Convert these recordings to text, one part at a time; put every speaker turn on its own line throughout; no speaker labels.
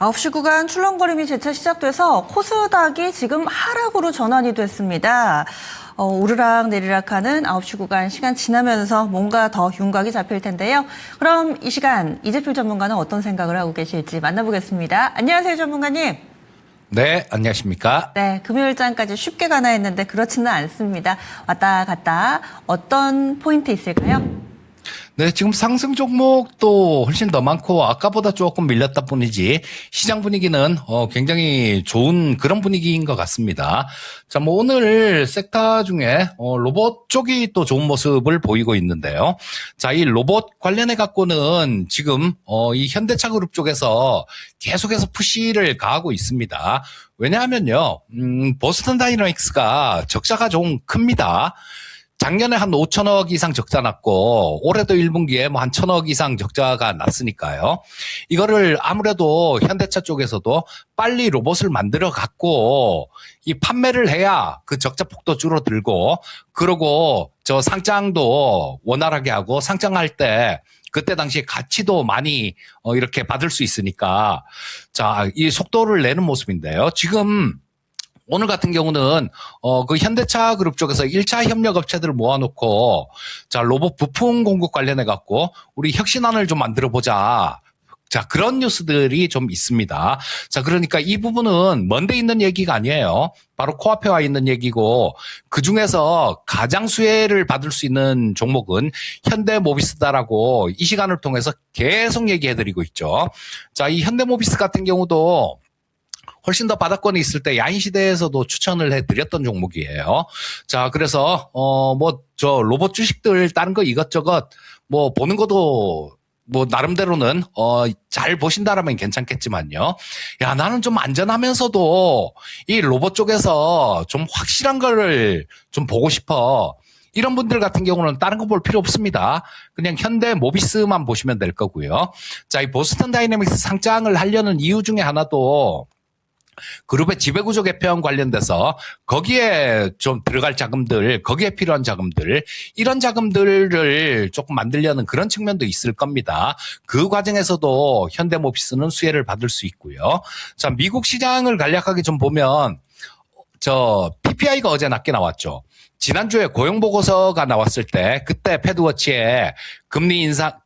9시 구간 출렁거림이 재차 시작돼서 코스닥이 지금 하락으로 전환이 됐습니다. 오르락 내리락하는 9시 구간 시간 지나면서 뭔가 더 윤곽이 잡힐 텐데요. 그럼 이 시간 이재필 전문가는 어떤 생각을 하고 계실지 만나보겠습니다. 안녕하세요, 전문가님.
네, 안녕하십니까?
네, 금요일장까지 쉽게 가나 했는데 그렇지는 않습니다. 왔다 갔다 어떤 포인트 있을까요?
네, 지금 상승 종목도 훨씬 더 많고 아까보다 조금 밀렸다 뿐이지 시장 분위기는 굉장히 좋은 그런 분위기인 것 같습니다. 자, 뭐 오늘 섹터 중에 로봇 쪽이 또 좋은 모습을 보이고 있는데요. 자, 이 로봇 관련해 갖고는 지금 이 현대차 그룹 쪽에서 계속해서 푸시를 가하고 있습니다. 왜냐하면요, 보스턴 다이내믹스가 적자가 좀 큽니다. 작년에 한 5천억 이상 적자 났고 올해도 1분기에 뭐 한 1천억 이상 적자가 났으니까요. 이거를 아무래도 현대차 쪽에서도 빨리 로봇을 만들어 갖고 이 판매를 해야 그 적자 폭도 줄어들고 그러고 저 상장도 원활하게 하고 상장할 때 그때 당시에 가치도 많이 이렇게 받을 수 있으니까 자, 이 속도를 내는 모습인데요. 지금 오늘 같은 경우는 그 현대차 그룹 쪽에서 1차 협력 업체들을 모아놓고 자, 로봇 부품 공급 관련해 갖고 우리 혁신안을 좀 만들어 보자. 자, 그런 뉴스들이 좀 있습니다. 자, 그러니까 이 부분은 먼데 있는 얘기가 아니에요. 바로 코앞에 와 있는 얘기고 그 중에서 가장 수혜를 받을 수 있는 종목은 현대모비스다라고 이 시간을 통해서 계속 얘기해드리고 있죠. 자, 이 현대모비스 같은 경우도 훨씬 더 바닥권에 있을 때 야인시대에서도 추천을 해드렸던 종목이에요. 자, 그래서 저 로봇 주식들 다른 거 이것저것 뭐 보는 것도 뭐 나름대로는 잘 보신다라면 괜찮겠지만요. 야, 나는 좀 안전하면서도 이 로봇 쪽에서 좀 확실한 거를 좀 보고 싶어. 이런 분들 같은 경우는 다른 거 볼 필요 없습니다. 그냥 현대 모비스만 보시면 될 거고요. 자, 이 보스턴 다이내믹스 상장을 하려는 이유 중에 하나도 그룹의 지배구조 개편 관련돼서 거기에 좀 들어갈 자금들, 거기에 필요한 자금들, 이런 자금들을 조금 만들려는 그런 측면도 있을 겁니다. 그 과정에서도 현대모비스는 수혜를 받을 수 있고요. 자, 미국 시장을 간략하게 좀 보면 저 PPI가 어제 낮게 나왔죠. 지난주에 고용보고서가 나왔을 때 그때 패드워치에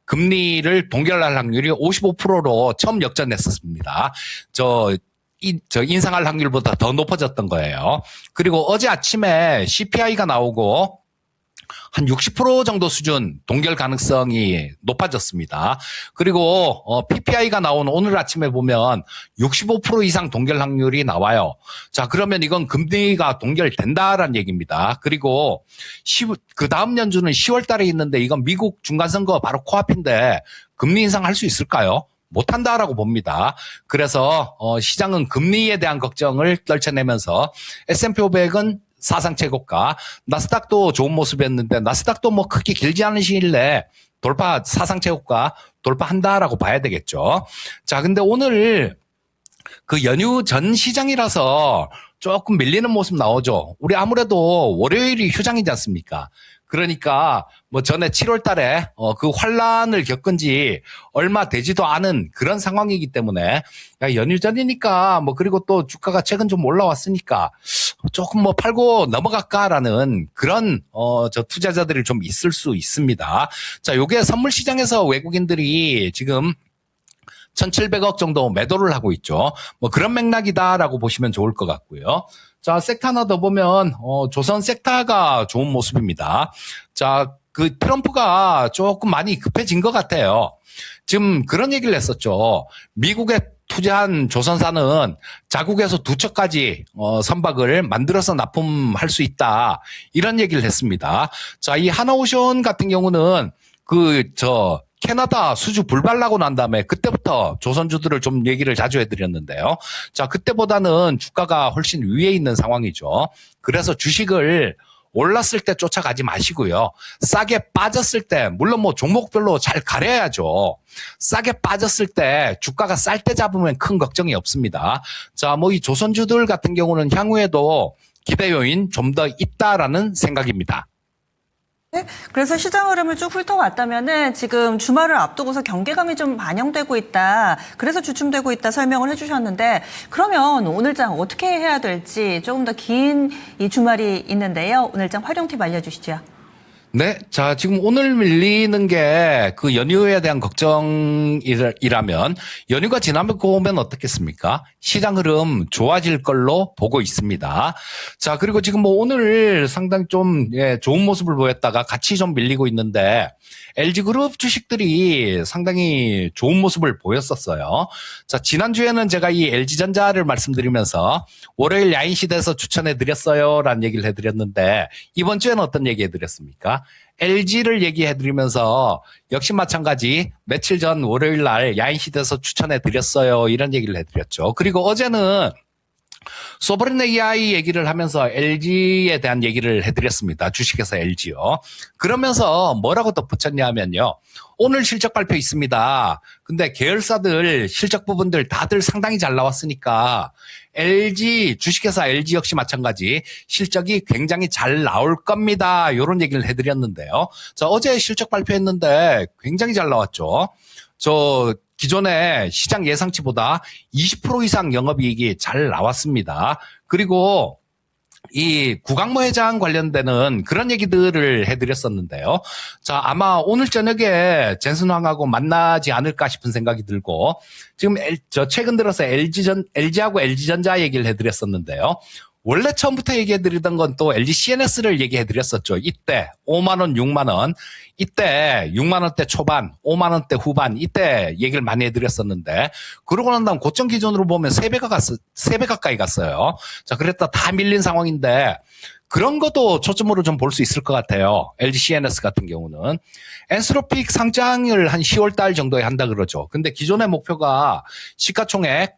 금리를 동결할 확률이 55%로 처음 역전했었습니다. 저 인상할 확률보다 더 높아졌던 거예요. 그리고 어제 아침에 CPI가 나오고 한 60% 정도 수준 동결 가능성이 높아졌습니다. 그리고 PPI가 나온 오늘 아침에 보면 65% 이상 동결 확률이 나와요. 자, 그러면 이건 금리가 동결된다라는 얘기입니다. 그리고 그 다음 연준은 10월 달에 있는데 이건 미국 중간선거 바로 코앞인데 금리 인상할 수 있을까요? 못한다라고 봅니다. 그래서 시장은 금리에 대한 걱정을 떨쳐내면서 S&P 500은 사상 최고가, 나스닥도 좋은 모습이었는데 나스닥도 뭐 크게 길지 않은 시일 내에 사상 최고가 돌파한다라고 봐야 되겠죠. 자, 근데 오늘 그 연휴 전 시장이라서 조금 밀리는 모습 나오죠. 우리 아무래도 월요일이 휴장이지 않습니까? 그러니까 뭐 전에 7월 달에 그 환란을 겪은 지 얼마 되지도 않은 그런 상황이기 때문에 야, 연휴 전이니까 뭐 그리고 또 주가가 최근 좀 올라왔으니까 조금 뭐 팔고 넘어갈까라는 그런 저 투자자들이 좀 있을 수 있습니다. 자, 요게 선물 시장에서 외국인들이 지금 1,700억 정도 매도를 하고 있죠. 뭐 그런 맥락이다라고 보시면 좋을 것 같고요. 자, 섹터 하나 더 보면 조선 섹터가 좋은 모습입니다. 자, 그 트럼프가 조금 많이 급해진 것 같아요. 지금 그런 얘기를 했었죠. 미국에 투자한 조선사는 자국에서 2척까지 선박을 만들어서 납품할 수 있다. 이런 얘기를 했습니다. 자, 이 하나오션 같은 경우는 캐나다 수주 불발 나고 난 다음에 그때부터 조선주들을 좀 얘기를 자주 해드렸는데요. 자, 그때보다는 주가가 훨씬 위에 있는 상황이죠. 그래서 주식을 올랐을 때 쫓아가지 마시고요. 싸게 빠졌을 때, 물론 뭐 종목별로 잘 가려야죠. 싸게 빠졌을 때 주가가 쌀 때 잡으면 큰 걱정이 없습니다. 자, 뭐 이 조선주들 같은 경우는 향후에도 기대 요인 좀 더 있다라는 생각입니다.
그래서 시장 흐름을 쭉 훑어왔다면은 지금 주말을 앞두고서 경계감이 좀 반영되고 있다. 그래서 주춤되고 있다 설명을 해주셨는데 그러면 오늘장 어떻게 해야 될지 조금 더 긴 이 주말이 있는데요. 오늘장 활용 팁 알려주시죠.
네. 자, 지금 오늘 밀리는 게 그 연휴에 대한 걱정이라면 연휴가 지나고 오면 어떻겠습니까? 시장 흐름 좋아질 걸로 보고 있습니다. 자, 그리고 지금 뭐 오늘 상당히 좀 좋은 모습을 보였다가 같이 좀 밀리고 있는데 LG그룹 주식들이 상당히 좋은 모습을 보였었어요. 자, 지난주에는 제가 이 LG전자를 말씀드리면서 월요일 야인시대에서 추천해드렸어요 라는 얘기를 해드렸는데 이번 주에는 어떤 얘기 해드렸습니까? LG를 얘기해드리면서 역시 마찬가지 며칠 전 월요일 날 야인시대에서 추천해드렸어요 이런 얘기를 해드렸죠. 그리고 어제는 소버린 AI 얘기를 하면서 LG에 대한 얘기를 해드렸습니다. 주식회사 LG요. 그러면서 뭐라고 덧붙였냐 하면요. 오늘 실적 발표 있습니다. 근데 계열사들 실적 부분들 다들 상당히 잘 나왔으니까 LG, 주식회사 LG 역시 마찬가지 실적이 굉장히 잘 나올 겁니다. 이런 얘기를 해드렸는데요. 자, 어제 실적 발표했는데 굉장히 잘 나왔죠. 기존의 시장 예상치보다 20% 이상 영업이익이 잘 나왔습니다. 그리고 이 구강모 회장 관련되는 그런 얘기들을 해드렸었는데요. 자, 아마 오늘 저녁에 젠슨 황하고 만나지 않을까 싶은 생각이 들고 지금 최근 들어서 LG하고 LG전자 얘기를 해드렸었는데요. 원래 처음부터 얘기해드리던 건 또 LG CNS를 얘기해드렸었죠. 이때 5만 원, 6만 원, 이때 6만 원대 초반, 5만 원대 후반 이때 얘기를 많이 해드렸었는데 그러고 난 다음 고점 기준으로 보면 3배 가까이 갔어요. 자, 그랬다 다 밀린 상황인데 그런 것도 초점으로 좀 볼 수 있을 것 같아요. LG CNS 같은 경우는 엔스로픽 상장을 한 10월 달 정도에 한다 그러죠. 근데 기존의 목표가 시가총액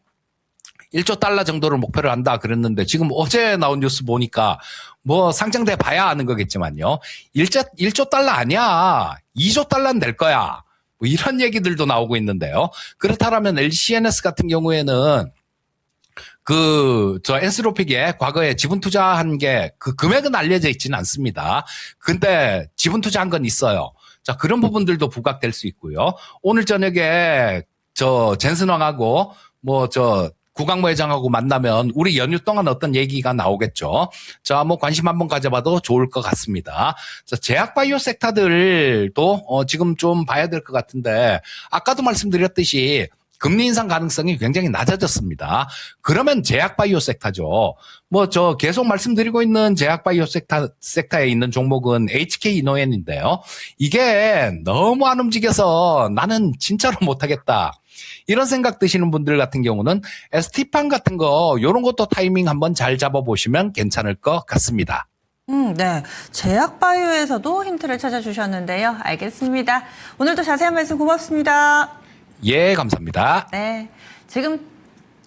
1조 달러 정도를 목표를 한다 그랬는데 지금 어제 나온 뉴스 보니까 뭐 상장돼 봐야 아는 거겠지만요. 1조 달러 아니야. 2조 달러는 될 거야. 뭐 이런 얘기들도 나오고 있는데요. 그렇다면 LG CNS 같은 경우에는 엔스로픽에 과거에 지분 투자한 게 그 금액은 알려져 있지는 않습니다. 근데 지분 투자한 건 있어요. 자, 그런 부분들도 부각될 수 있고요. 오늘 저녁에 젠슨 황하고 구강모 회장하고 만나면 우리 연휴 동안 어떤 얘기가 나오겠죠. 자, 뭐 관심 한번 가져봐도 좋을 것 같습니다. 자, 제약바이오 섹터들도 지금 좀 봐야 될 것 같은데 아까도 말씀드렸듯이 금리 인상 가능성이 굉장히 낮아졌습니다. 그러면 제약바이오 섹터죠. 계속 말씀드리고 있는 제약바이오 섹터에 있는 종목은 HK 이노엔인데요. 이게 너무 안 움직여서 나는 진짜로 못하겠다. 이런 생각 드시는 분들 같은 경우는 ST판 같은 거 이런 것도 타이밍 한번 잘 잡아보시면 괜찮을 것 같습니다.
네. 제약바이오에서도 힌트를 찾아주셨는데요. 알겠습니다. 오늘도 자세한 말씀 고맙습니다.
예, 감사합니다.
네. 지금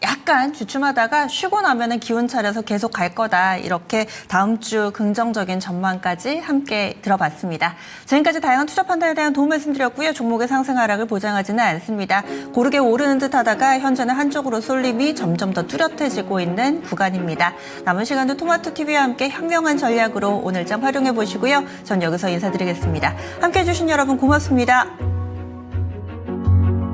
약간 주춤하다가 쉬고 나면은 기운 차려서 계속 갈 거다. 이렇게 다음 주 긍정적인 전망까지 함께 들어봤습니다. 지금까지 다양한 투자 판단에 대한 도움 말씀드렸고요. 종목의 상승 하락을 보장하지는 않습니다. 고르게 오르는 듯 하다가 현재는 한쪽으로 쏠림이 점점 더 뚜렷해지고 있는 구간입니다. 남은 시간도 토마토TV와 함께 현명한 전략으로 오늘장 활용해 보시고요. 전 여기서 인사드리겠습니다. 함께해 주신 여러분 고맙습니다.